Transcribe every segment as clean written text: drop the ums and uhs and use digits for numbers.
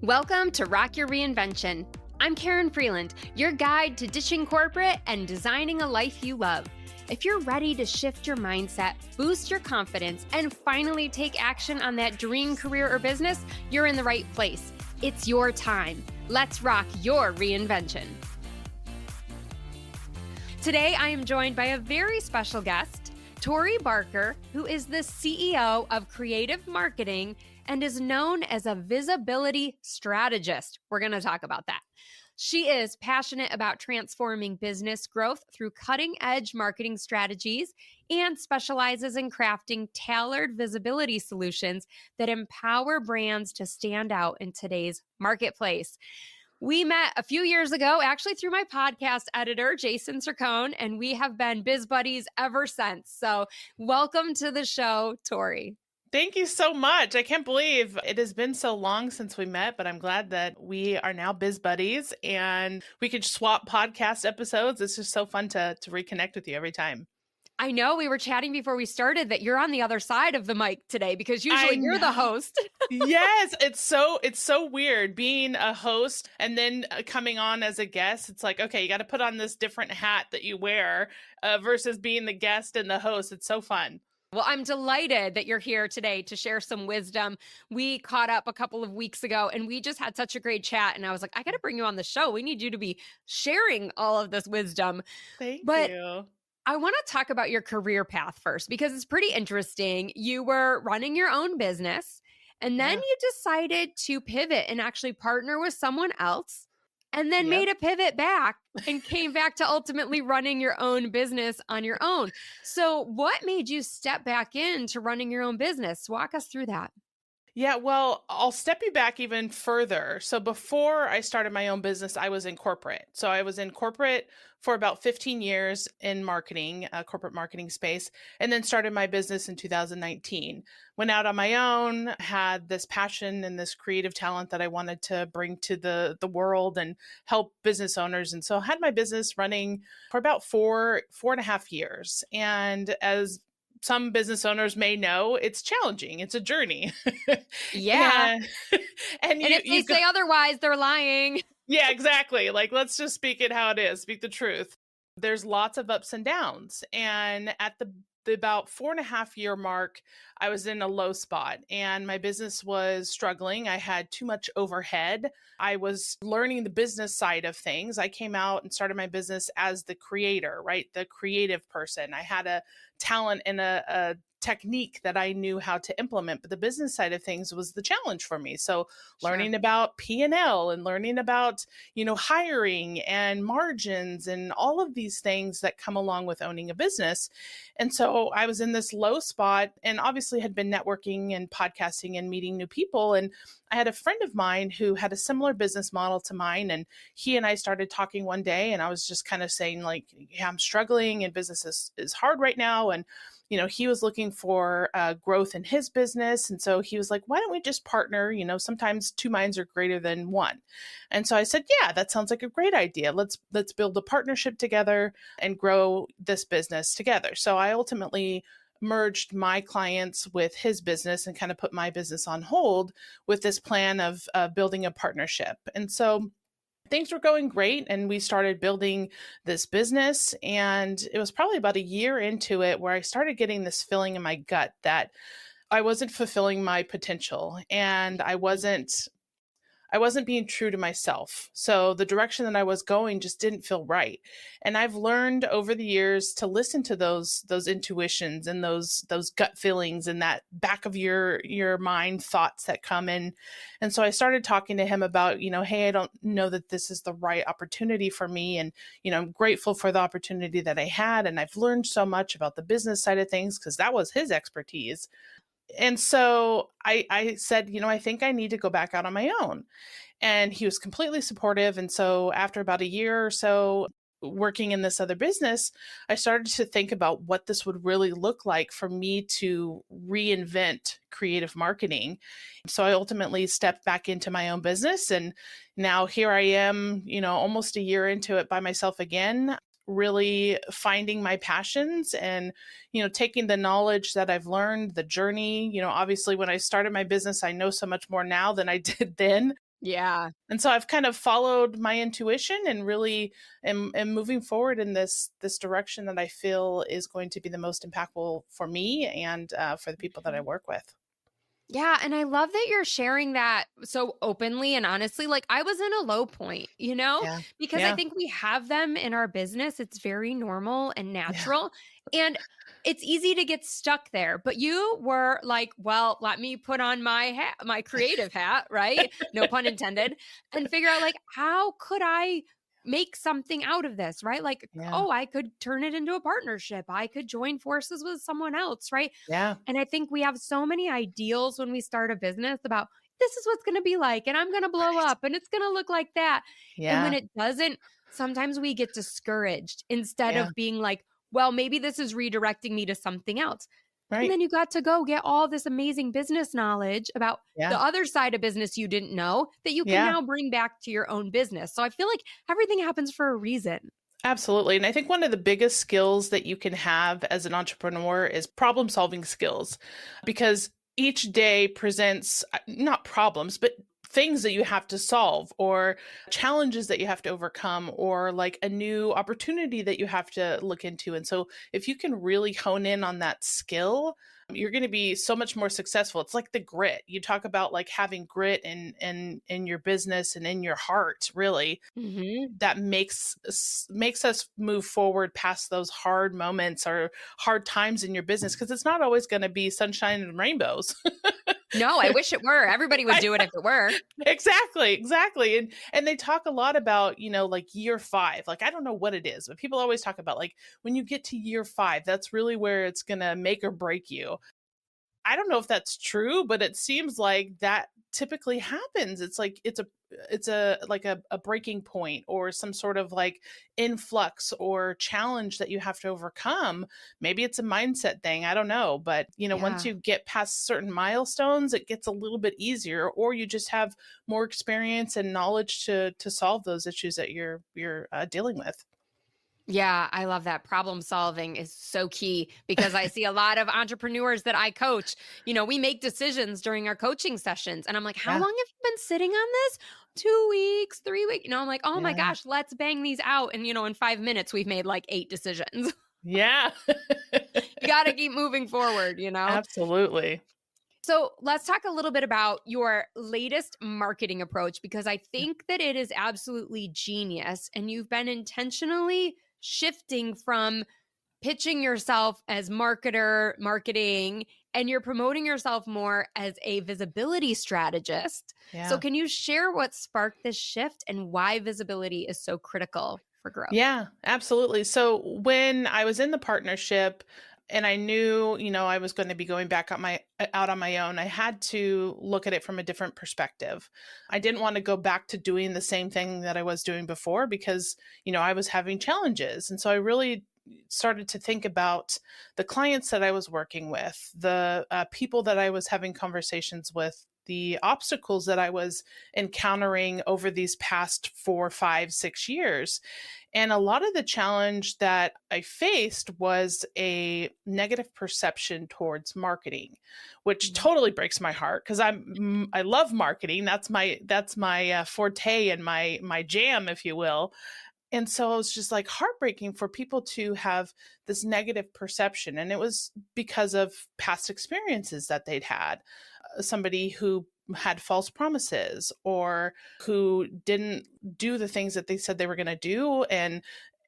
Welcome to Rock Your Reinvention. I'm Karen Freeland, your guide to ditching corporate and designing a life you love. If you're ready to shift your mindset, boost your confidence, and finally take action on that dream career or business, you're in the right place. It's your time. Let's rock your reinvention. Today, I am joined by a very special guest, Tori Barker, who is the CEO of Creative Marketing and is known as a visibility strategist. We're going to talk about that. She is passionate about transforming business growth through cutting-edge marketing strategies and specializes in crafting tailored visibility solutions that empower brands to stand out in today's marketplace. We met a few years ago, actually through my podcast editor, Jason Sircone, and we have been biz buddies ever since. So welcome to the show, Tori. Thank you so much. I can't believe it has been so long since we met, but I'm glad that we are now biz buddies and we could swap podcast episodes. It's just so fun to reconnect with you every time. I know we were chatting before we started that you're on the other side of the mic today because usually you're the host. Yes, it's so weird being a host and then coming on as a guest. It's like, okay, you got to put on this different hat that you wear versus being the guest and the host. It's so fun. Well, I'm delighted that you're here today to share some wisdom. We caught up a couple of weeks ago and we just had such a great chat. And I was like, I got to bring you on the show. We need you to be sharing all of this wisdom. Thank you. I want to talk about your career path first because it's pretty interesting. You were running your own business and then you decided to pivot and actually partner with someone else. And then made a pivot back and came back to ultimately running your own business on your own. So what made you step back into running your own business? Walk us through that. Yeah, well, I'll step you back even further. So before I started my own business, I was in corporate. So I was in corporate for about 15 years in marketing, corporate marketing space, and then started my business in 2019. Went out on my own, had this passion and this creative talent that I wanted to bring to the world and help business owners. And so I had my business running for about four and a half years. And as some business owners may know, it's challenging. It's a journey. Yeah. and if they say otherwise, they're lying. Yeah, exactly. Like, let's just speak it how it is. Speak the truth. There's lots of ups and downs. And at the about 4.5 year mark, I was in a low spot and my business was struggling. I had too much overhead. I was learning the business side of things. I came out and started my business as the creator, right? The creative person. I had a talent and a technique that I knew how to implement, but the business side of things was the challenge for me. So learning about P&L and learning about, hiring and margins and all of these things that come along with owning a business. And so I was in this low spot and obviously had been networking and podcasting and meeting new people. And I had a friend of mine who had a similar business model to mine. And he and I started talking one day and I was just kind of saying like, yeah, I'm struggling and business is hard right now. And he was looking for growth in his business. And so he was like, why don't we just partner? Sometimes two minds are greater than one. And so I said, yeah, that sounds like a great idea. Let's build a partnership together and grow this business together. So I ultimately merged my clients with his business and kind of put my business on hold with this plan of building a partnership. And so things were going great and we started building this business. And it was probably about a year into it where I started getting this feeling in my gut that I wasn't fulfilling my potential and I wasn't being true to myself. So the direction that I was going just didn't feel right. And I've learned over the years to listen to those intuitions and those gut feelings and that back of your mind thoughts that come in. And so I started talking to him about, hey, I don't know that this is the right opportunity for me. And, I'm grateful for the opportunity that I had. And I've learned so much about the business side of things because that was his expertise. And so I said, I think I need to go back out on my own. And he was completely supportive. And so after about a year or so working in this other business, I started to think about what this would really look like for me to reinvent creative marketing. So I ultimately stepped back into my own business. And now here I am, almost a year into it by myself again, really finding my passions and, taking the knowledge that I've learned, the journey. Obviously when I started my business, I know so much more now than I did then. Yeah. And so I've kind of followed my intuition and really am moving forward in this direction that I feel is going to be the most impactful for me and for the people that I Mhm. work with. Yeah, and I love that you're sharing that so openly and honestly. Like, I was in a low point, Yeah. because I Yeah. think we have them in our business. It's very normal and Yeah. natural. And it's easy to get stuck there. But you were like, well, let me put on my hat, my creative hat, right? No pun intended, and figure out like, how could I make something out of this, right? Like, Yeah. oh, I could turn it into a partnership. I could join forces with someone else, right? Yeah. And I think we have so many ideals when we start a business about this is what's going to be like, and I'm going to blow Right. up, and it's going to look like that. And when Yeah. it doesn't, sometimes we get discouraged instead Yeah. of being like, well, maybe this is redirecting me to something else. And Right. then you got to go get all this amazing business knowledge about Yeah. the other side of business you didn't know that you can Yeah. now bring back to your own business. So I feel like everything happens for a reason. Absolutely. And I think one of the biggest skills that you can have as an entrepreneur is problem solving skills because each day presents not problems, but things that you have to solve or challenges that you have to overcome or like a new opportunity that you have to look into. And so if you can really hone in on that skill, you're going to be so much more successful. It's like the grit. You talk about like having grit in your business and in your heart, really Hmm. that makes us move forward past those hard moments or hard times in your business because it's not always going to be sunshine and rainbows. No, I wish it were. Everybody would I do it if it were. exactly, exactly. And they talk a lot about, like year 5. Like I don't know what it is, but people always talk about like when you get to year 5, that's really where it's going to make or break you. I don't know if that's true, but it seems like that typically happens. It's like it's a like a breaking point or some sort of like influx or challenge that you have to overcome. Maybe it's a mindset thing. I don't know. But once Yeah. you get past certain milestones, it gets a little bit easier, or you just have more experience and knowledge to solve those issues that you're dealing with. Yeah, I love that. Problem solving is so key because I see a lot of entrepreneurs that I coach. We make decisions during our coaching sessions. And I'm like, how Yeah. long have you been sitting on this? 2 weeks, 3 weeks. I'm like, oh my Yeah. gosh, let's bang these out. And, in 5 minutes, we've made like 8 decisions. Yeah. You got to keep moving forward. Absolutely. So let's talk a little bit about your latest marketing approach because I think that it is absolutely genius. And you've been intentionally shifting from pitching yourself as marketing, and you're promoting yourself more as a visibility strategist. So, Yeah. can you share what sparked this shift and why visibility is so critical for growth? Yeah, absolutely. So when I was in the partnership and I knew, I was going to be going back out on my own, I had to look at it from a different perspective. I didn't want to go back to doing the same thing that I was doing before because, I was having challenges. And so I really started to think about the clients that I was working with, the people that I was having conversations with, the obstacles that I was encountering over these past 4, 5, 6 years. And a lot of the challenge that I faced was a negative perception towards marketing, which Mhm. totally breaks my heart because I love marketing. That's my forte and my jam, if you will. And so it was just like heartbreaking for people to have this negative perception. And it was because of past experiences that they'd had. Somebody who had false promises or who didn't do the things that they said they were going to do. And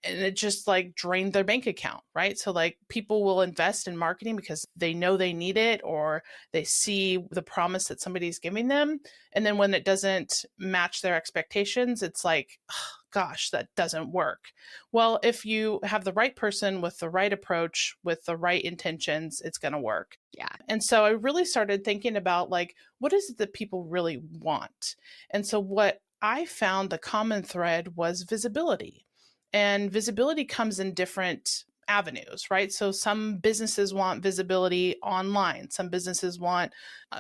it just like drained their bank account, right? So like people will invest in marketing because they know they need it or they see the promise that somebody's giving them. And then when it doesn't match their expectations, it's like, "Oh, gosh, that doesn't work." Well, if you have the right person with the right approach, with the right intentions, it's going to work. Yeah. And so I really started thinking about like, what is it that people really want? And so what I found the common thread was visibility. And visibility comes in different avenues, right? So some businesses want visibility online, some businesses want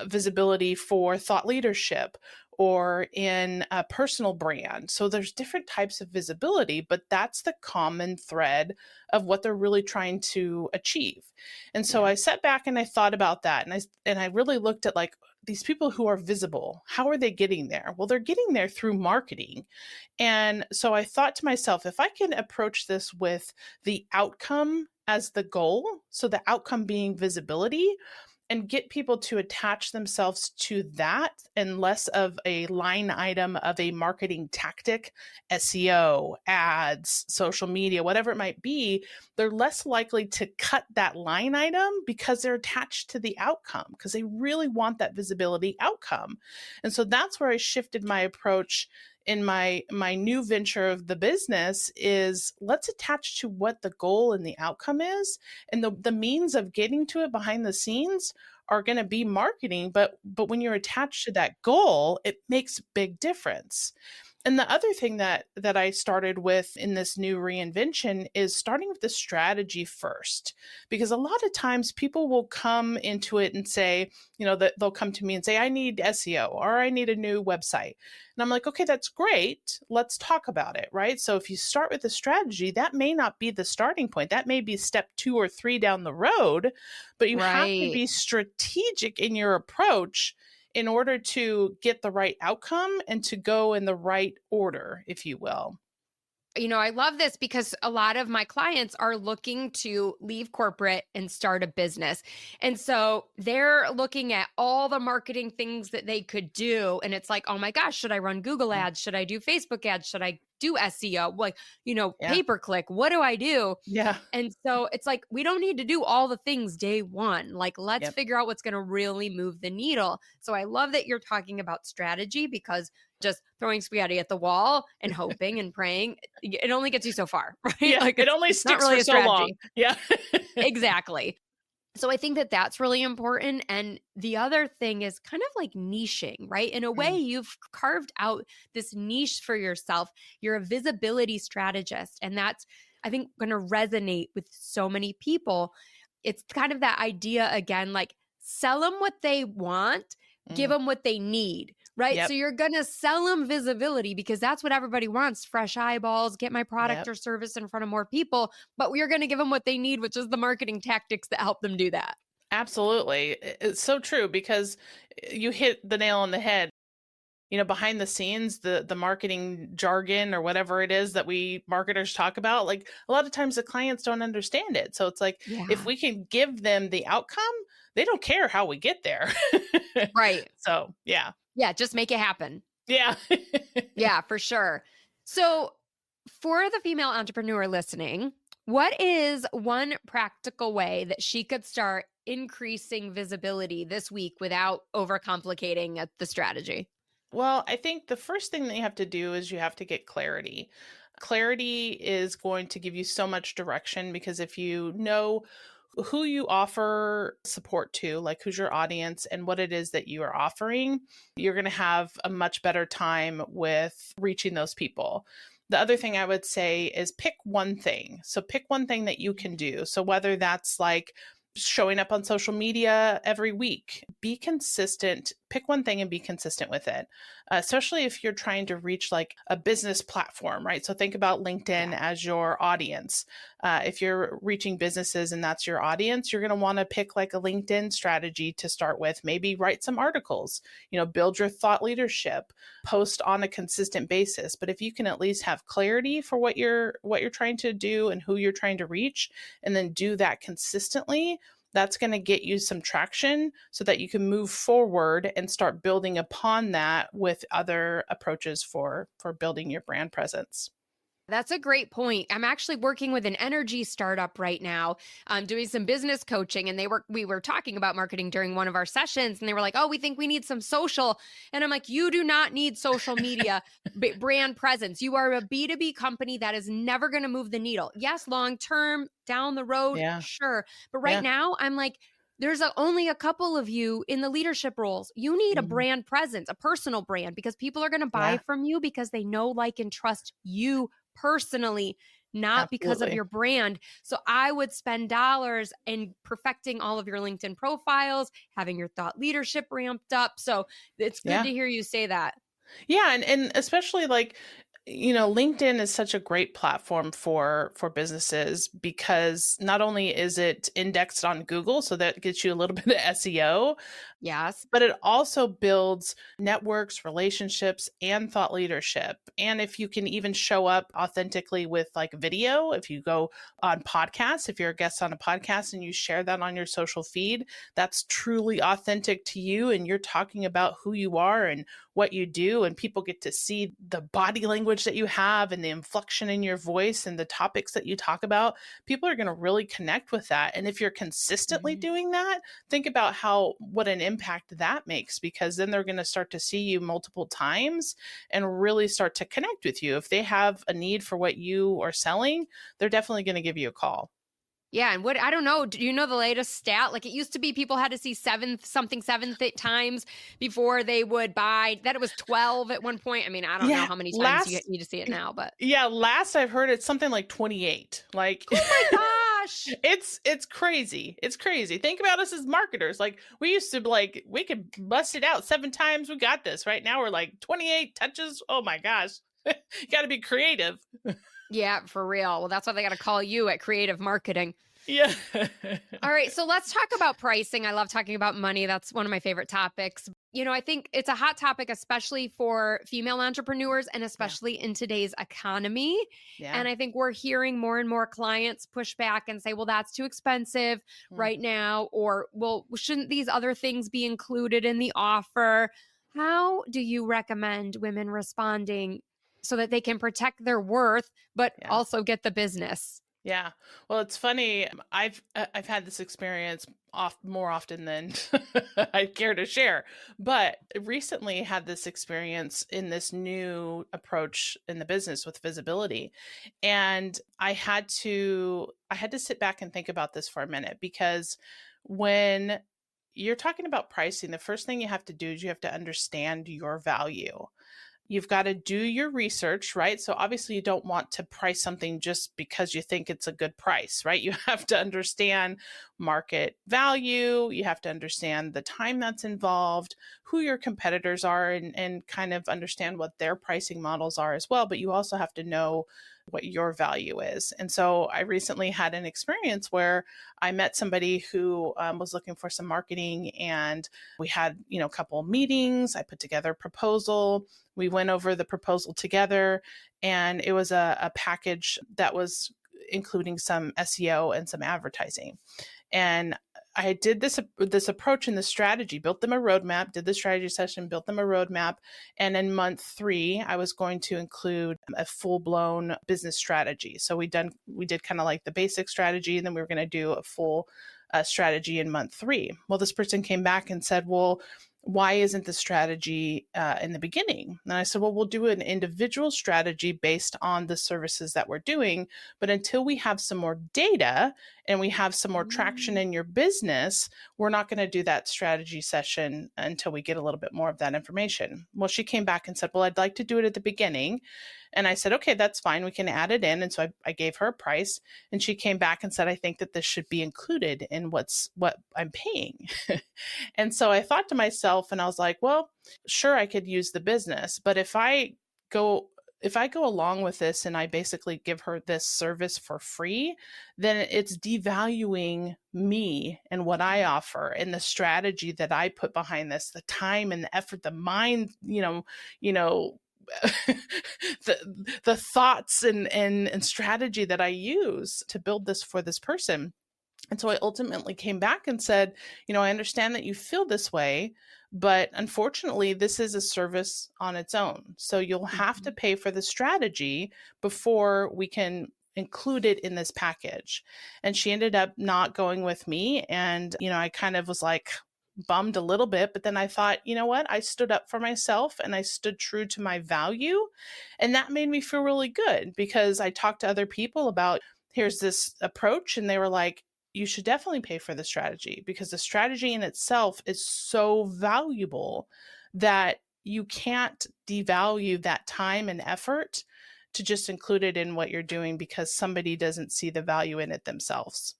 visibility for thought leadership or in a personal brand. So there's different types of visibility, but that's the common thread of what they're really trying to achieve. And so Yeah. I sat back and I thought about that and I really looked at like these people who are visible, how are they getting there? Well, they're getting there through marketing. And so I thought to myself, if I can approach this with the outcome as the goal, so the outcome being visibility, and get people to attach themselves to that and less of a line item of a marketing tactic, SEO, ads, social media, whatever it might be, they're less likely to cut that line item because they're attached to the outcome because they really want that visibility outcome. And so that's where I shifted my approach in my new venture of the business is let's attach to what the goal and the outcome is, and the means of getting to it behind the scenes are going to be marketing, but when you're attached to that goal, it makes a big difference. And the other thing that I started with in this new reinvention is starting with the strategy first, because a lot of times people will come into it and say, that they'll come to me and say, I need SEO or I need a new website. And I'm like, okay, that's great. Let's talk about it, right? So if you start with a strategy, that may not be the starting point. That may be step 2 or 3 down the road, but you have to Right. be strategic in your approach in order to get the right outcome and to go in the right order, if you will. I love this because a lot of my clients are looking to leave corporate and start a business. And so they're looking at all the marketing things that they could do. And it's like, oh my gosh, should I run Google Mm. ads? Should I do Facebook ads? Should I do SEO? Like, Yeah. pay per click. What do I do? Yeah. And so it's like, we don't need to do all the things day one. Like, let's Yep. figure out what's going to really move the needle. So I love that you're talking about strategy because just throwing spaghetti at the wall and hoping and praying, it only gets you so far, right? Yeah. Like It only it's not sticks really for a so long. strategy. Yeah. Exactly. So I think that that's really important. And the other thing is kind of like niching, right? In a way, Mm. you've carved out this niche for yourself. You're a visibility strategist. And that's, I think, going to resonate with so many people. It's kind of that idea again, like sell them what they want, give Mm. them what they need. Right. So Yep. you're going to sell them visibility because that's what everybody wants, fresh eyeballs, get my product Yep. or service in front of more people. But we're going to give them what they need, which is the marketing tactics that help them do that. Absolutely. It's so true because you hit the nail on the head. Behind the scenes, the marketing jargon or whatever it is that we marketers talk about, like a lot of times the clients don't understand it. So it's like, if Yeah. we can give them the outcome, they don't care how we get there. Right. So, yeah. Yeah. Just make it happen. Yeah. Yeah, for sure. So, for the female entrepreneur listening, what is one practical way that she could start increasing visibility this week without overcomplicating the strategy? Well, I think the first thing that you have to do is you have to get clarity. Clarity is going to give you so much direction because if you know who you offer support to, like who's your audience and what it is that you are offering, you're going to have a much better time with reaching those people. The other thing I would say is pick one thing. So pick one thing that you can do. So whether that's like showing up on social media every week, be consistent, pick one thing and be consistent with it, especially if you're trying to reach like a business platform, right? So think about LinkedIn as your audience. If you're reaching businesses and that's your audience, you're going to want to pick like a LinkedIn strategy to start with. Maybe write some articles, build your thought leadership, post on a consistent basis. But if you can at least have clarity for what you're trying to do and who you're trying to reach, and then do that consistently, that's going to get you some traction so that you can move forward and start building upon that with other approaches for building your brand presence. That's a great point. I'm actually working with an energy startup right now. I'm doing some business coaching, and we were talking about marketing during one of our sessions, and they were like, "Oh, we think we need some social." And I'm like, "You do not need social media brand presence. You are a B2B company that is never going to move the needle. Yes, long term down the road, Yeah. sure, but right Yeah. now, I'm like." There's only a couple of you in the leadership roles. You need a Mhm. brand presence, a personal brand, because people are going to buy Yeah. from you because they know, like, and trust you personally, not because of Absolutely. your brand. So I would spend dollars in perfecting all of your LinkedIn profiles, having your thought leadership ramped up. So it's good Yeah. to hear you say that. Yeah. And especially like, LinkedIn is such a great platform for businesses because not only is it indexed on Google, so that gets you a little bit of SEO, Yes. but it also builds networks, relationships, and thought leadership. And if you can even show up authentically with like video, if you go on podcasts, if you're a guest on a podcast and you share that on your social feed, that's truly authentic to you. And you're talking about who you are and what you do. And people get to see the body language that you have and the inflection in your voice and the topics that you talk about. People are going to really connect with that. And if you're consistently Mhm. doing that, think about what an impact that makes, because then they're going to start to see you multiple times and really start to connect with you. If they have a need for what you are selling, they're definitely going to give you a call. Yeah, and I don't know, do you know the latest stat? Like, it used to be people had to see seven times before they would buy. That it was 12 at one point. I mean, I don't know Yeah, how many times you last need to see it now, but yeah, last I've heard it's something like 28. Like oh my gosh. it's crazy. It's crazy. Think about us as marketers. Like we used to like we could bust it out 7 times. We got this. Right now we're like 28 touches. Oh my gosh. You got to be creative. Yeah, for real. Well, that's why they got to call you at creative marketing. Yeah. All right, so let's talk about pricing. I love talking about money. That's one of my favorite topics. I think it's a hot topic, especially for female entrepreneurs and Yeah. especially in today's economy. Yeah. And I think we're hearing more and more clients push back and say, well, that's too expensive Mm. right now. Or, well, shouldn't these other things be included in the offer? How do you recommend women responding so that they can protect their worth, but Yeah. also get the business? Yeah. Well, it's funny. I've had this experience more often than I care to share, but recently had this experience in this new approach in the business with visibility, and I had to sit back and think about this for a minute, because when you're talking about pricing, the first thing you have to do is you have to understand your value. You've got to do your research, right? So obviously you don't want to price something just because you think it's a good price, right? You have to understand market value. You have to understand the time that's involved, who your competitors are, and kind of understand what their pricing models are as well. But you also have to know what your value is. And so I recently had an experience where I met somebody who was looking for some marketing, and we had, a couple of meetings. I put together a proposal. We went over the proposal together, and it was a package that was including some SEO and some advertising. And I did this approach and this strategy, built them a roadmap, did the strategy session, built them a roadmap. And in month 3, I was going to include a full-blown business strategy. So we did kind of like the basic strategy, and then we were going to do a full strategy in month 3. Well, this person came back and said, well, why isn't the strategy in the beginning? And I said, well, we'll do an individual strategy based on the services that we're doing. But until we have some more data and we have some more traction in your business, we're not going to do that strategy session until we get a little bit more of that information. Well, she came back and said, well, I'd like to do it at the beginning. And I said, okay, that's fine. We can add it in. And so I gave her a price, and she came back and said, I think that this should be included in what I'm paying. And so I thought to myself, and I was like, well, sure, I could use the business, but if I go along with this and I basically give her this service for free, then it's devaluing me and what I offer and the strategy that I put behind this, the time and the effort, the mind, the thoughts and strategy that I use to build this for this person. And so I ultimately came back and said, I understand that you feel this way, but unfortunately, this is a service on its own. So you'll have to pay for the strategy before we can include it in this package. And she ended up not going with me. And, I kind of was like, bummed a little bit, but then I thought, you know what? I stood up for myself and I stood true to my value. And that made me feel really good, because I talked to other people about, here's this approach, and they were like, you should definitely pay for the strategy, because the strategy in itself is so valuable that you can't devalue that time and effort to just include it in what you're doing because somebody doesn't see the value in it themselves.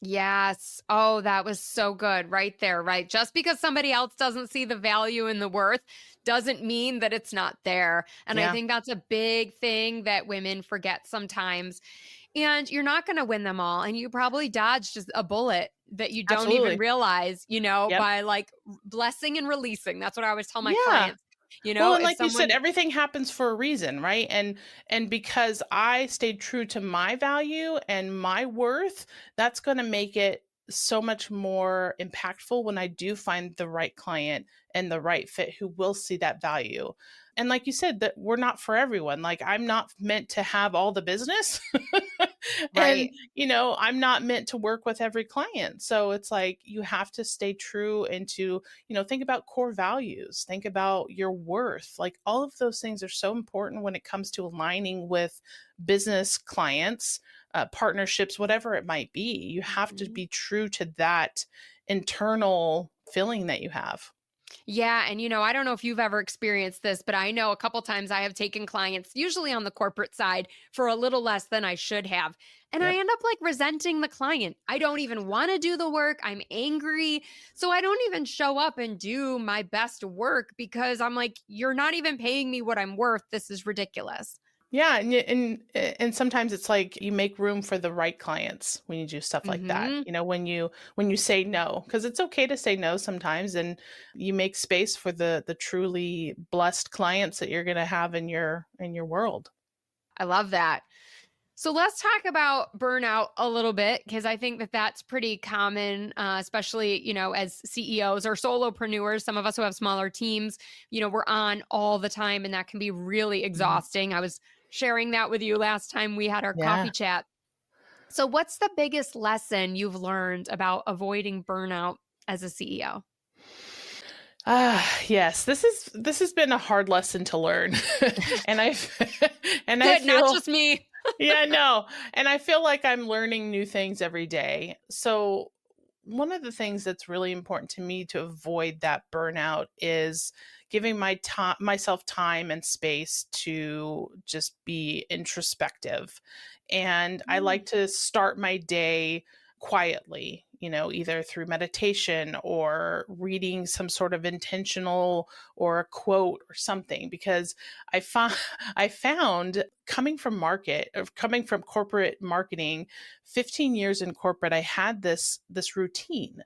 Yes. Oh, that was so good right there, right? Just because somebody else doesn't see the value and the worth doesn't mean that it's not there. And I Yeah, think that's a big thing that women forget sometimes. And you're not going to win them all. And you probably dodged just a bullet that you don't even absolutely. realize, Yep. by like blessing and releasing. That's what I always tell my Yeah. clients. Well, and If like you said, someone, everything happens for a reason, right? And because I stayed true to my value and my worth, that's going to make it so much more impactful when I do find the right client and the right fit who will see that value. And like you said, that we're not for everyone. Like I'm not meant to have all the business. And right. I'm not meant to work with every client. So it's like you have to stay true into, think about core values, think about your worth. Like all of those things are so important when it comes to aligning with business clients, partnerships, whatever it might be. You have to Mhm. be true to that internal feeling that you have. Yeah. And, I don't know if you've ever experienced this, but I know a couple times I have taken clients, usually on the corporate side, for a little less than I should have. And I Yep. end up like resenting the client. I don't even want to do the work. I'm angry. So I don't even show up and do my best work because I'm like, you're not even paying me what I'm worth. This is ridiculous. Yeah, and sometimes it's like you make room for the right clients when you do stuff like that. Hmm. When you say no, because it's okay to say no sometimes, and you make space for the truly blessed clients that you're going to have in your world. I love that. So let's talk about burnout a little bit because I think that that's pretty common, especially as CEOs or solopreneurs. Some of us who have smaller teams, we're on all the time, and that can be really Mhm. exhausting. I was sharing that with you last time we had our Yeah. coffee chat. So, what's the biggest lesson you've learned about avoiding burnout as a CEO? Yes. This has been a hard lesson to learn, and I and I Good, not feel just me. yeah, no. And I feel like I'm learning new things every day. So, one of the things that's really important to me to avoid that burnout is giving myself time and space to just be introspective. And I Mm. like to start my day quietly, either through meditation or reading some sort of intentional or a quote or something, because I found coming from corporate marketing, 15 years in corporate, I had this routine,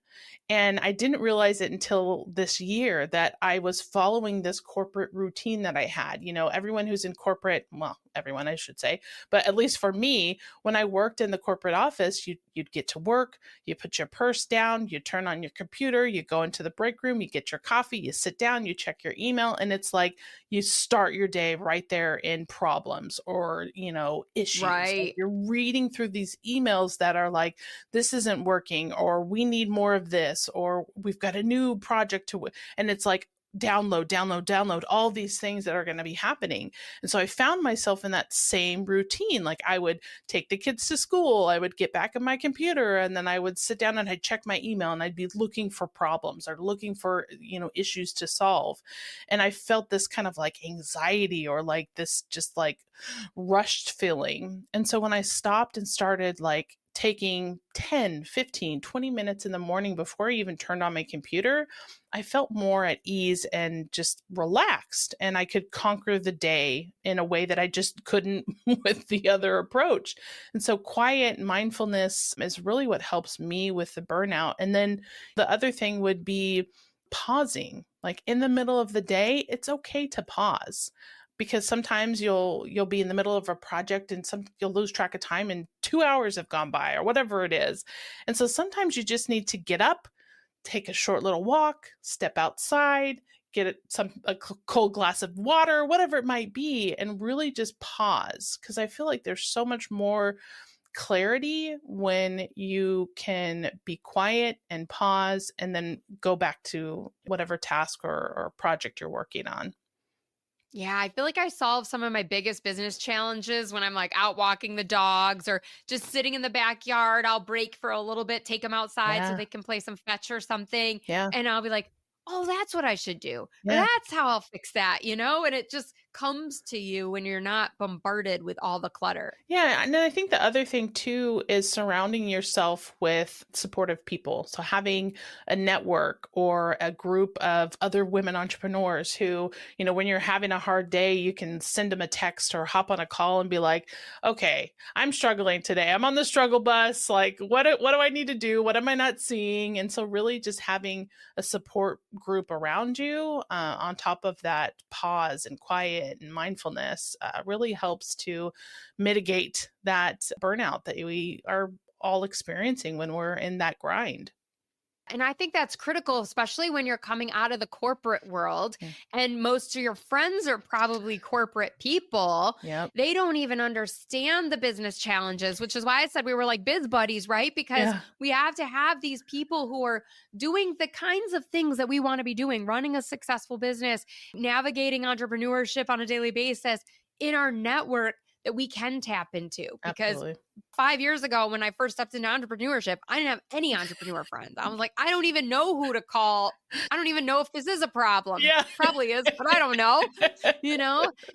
and I didn't realize it until this year that I was following this corporate routine that I had. Everyone who's in corporate, well, everyone I should say, but at least for me, when I worked in the corporate office, you'd get to work, you put your purse down, you turn on your computer, you go into the break room, you get your coffee, you sit down, you check your email, and it's like you start your day right there in problems or, issues. Like Right. you're reading through these emails that are like, this isn't working, or we need more of this, or we've got a new project and it's like, download, download, download, all these things that are going to be happening. And so I found myself in that same routine. Like I would take the kids to school, I would get back on my computer, and then I would sit down and I'd check my email and I'd be looking for problems or looking for, issues to solve. And I felt this kind of like anxiety or like this just like rushed feeling. And so when I stopped and started like taking 10, 15, 20 minutes in the morning before I even turned on my computer, I felt more at ease and just relaxed. And I could conquer the day in a way that I just couldn't with the other approach. And so, quiet mindfulness is really what helps me with the burnout. And then the other thing would be pausing. Like in the middle of the day, it's okay to pause, because sometimes you'll be in the middle of a project and you'll lose track of time and 2 hours have gone by or whatever it is. And so sometimes you just need to get up, take a short little walk, step outside, get a cold glass of water, whatever it might be, and really just pause, because I feel like there's so much more clarity when you can be quiet and pause and then go back to whatever task or project you're working on. Yeah, I feel like I solve some of my biggest business challenges when I'm like out walking the dogs or just sitting in the backyard. I'll break for a little bit, take them outside so Yeah. they can play some fetch or something. Yeah. And I'll be like, oh, that's what I should do. Or Yeah. that's how I'll fix that, And it just comes to you when you're not bombarded with all the clutter. Yeah. And then I think the other thing too is surrounding yourself with supportive people. So having a network or a group of other women entrepreneurs who, when you're having a hard day, you can send them a text or hop on a call and be like, okay, I'm struggling today. I'm on the struggle bus. Like, what do I need to do? What am I not seeing? And so really just having a support group around you on top of that pause and quiet and mindfulness really helps to mitigate that burnout that we are all experiencing when we're in that grind. And I think that's critical, especially when you're coming out of the corporate world and most of your friends are probably corporate people. Yep. They don't even understand the business challenges, which is why I said we were like biz buddies, right? Because we have to have these people who are doing the kinds of things that we want to be doing, running a successful business, navigating entrepreneurship on a daily basis in our network that we can tap into. Because Absolutely. 5 years ago, when I first stepped into entrepreneurship, I didn't have any entrepreneur friends. I was like, I don't even know who to call. I don't even know if this is a problem. Yeah. Probably is, but I don't know,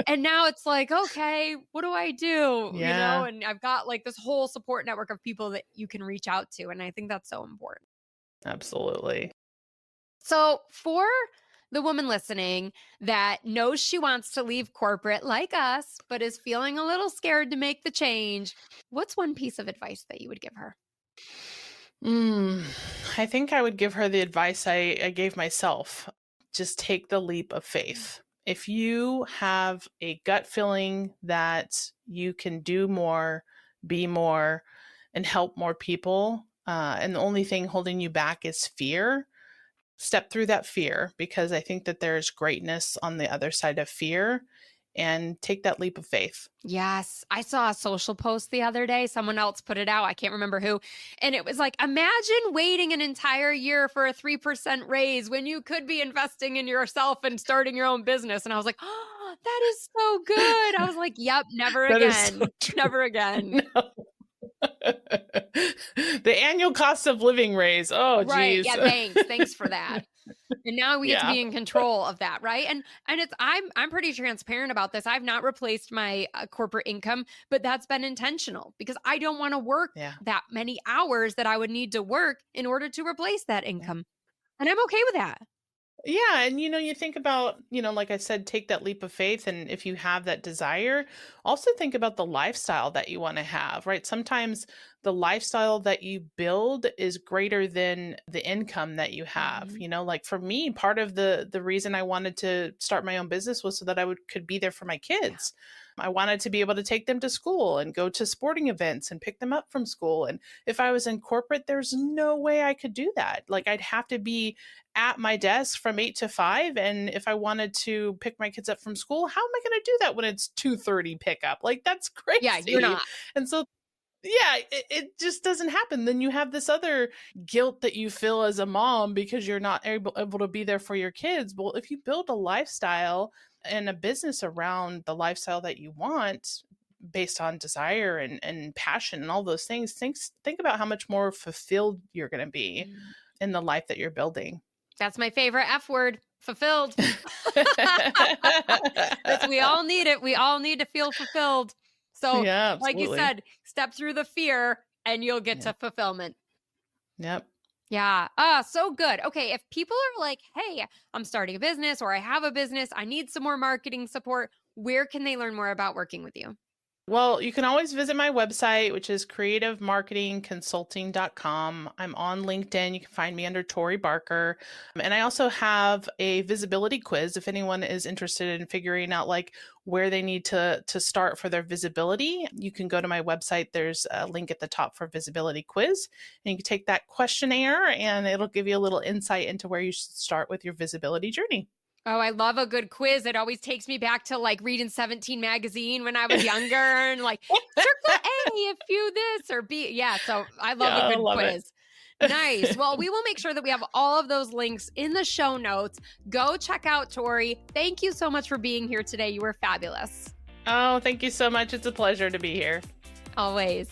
And now it's like, okay, what do I do? Yeah. And I've got like this whole support network of people that you can reach out to. And I think that's so important. Absolutely. So for the woman listening that knows she wants to leave corporate like us, but is feeling a little scared to make the change, what's one piece of advice that you would give her? I think I would give her the advice I gave myself. Just take the leap of faith. If you have a gut feeling that you can do more, be more, and help more people, and the only thing holding you back is fear, step through that fear, because I think that there's greatness on the other side of fear, and take that leap of faith. Yes. I saw a social post the other day. Someone else put it out. I can't remember who. And it was like, imagine waiting an entire year for a 3% raise when you could be investing in yourself and starting your own business. And I was like, oh, that is so good. I was like, yep, never That is again. so true. Never again. No. The annual cost of living raise. Oh, right. geez. Yeah, thanks for that. And now we get to be in control of that, right? And I'm pretty transparent about this. I've not replaced my corporate income, but that's been intentional because I don't want to work that many hours that I would need to work in order to replace that income. And I'm okay with that. Yeah. And, you think about, like I said, take that leap of faith. And if you have that desire, also think about the lifestyle that you want to have, right? Sometimes the lifestyle that you build is greater than the income that you have. Like for me, part of the reason I wanted to start my own business was so that I could be there for my kids. I wanted to be able to take them to school and go to sporting events and pick them up from school. And if I was in corporate, there's no way I could do that. Like I'd have to be at my desk from 8 to 5. And if I wanted to pick my kids up from school, how am I going to do that when it's 2:30 pickup? Like that's crazy. Yeah, you're not. And so it just doesn't happen. Then you have this other guilt that you feel as a mom because you're not able to be there for your kids. Well, if you build a lifestyle and a business around the lifestyle that you want based on desire and passion and all those things, think about how much more fulfilled you're going to be in the life that you're building. That's my favorite F word, fulfilled. We all need it. We all need to feel fulfilled. So like you said, step through the fear and you'll get to fulfillment. Yep. Yeah. So good. Okay. If people are like, hey, I'm starting a business or I have a business, I need some more marketing support, where can they learn more about working with you? Well, you can always visit my website, which is creativemarketingconsulting.com. I'm on LinkedIn. You can find me under Tori Barker. And I also have a visibility quiz if anyone is interested in figuring out like where they need to start for their visibility. You can go to my website. There's a link at the top for visibility quiz. And you can take that questionnaire and it'll give you a little insight into where you should start with your visibility journey. Oh, I love a good quiz. It always takes me back to like reading 17 magazine when I was younger and like circle A if you this or B. Yeah. So I love a good quiz. Nice. Well, we will make sure that we have all of those links in the show notes. Go check out Tori. Thank you so much for being here today. You were fabulous. Oh, thank you so much. It's a pleasure to be here. Always.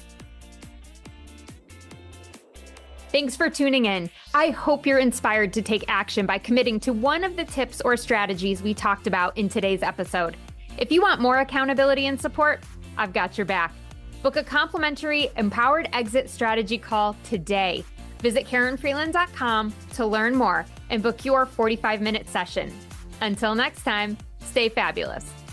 Thanks for tuning in. I hope you're inspired to take action by committing to one of the tips or strategies we talked about in today's episode. If you want more accountability and support, I've got your back. Book a complimentary Empowered Exit Strategy call today. Visit KarenFreeland.com to learn more and book your 45-minute session. Until next time, stay fabulous.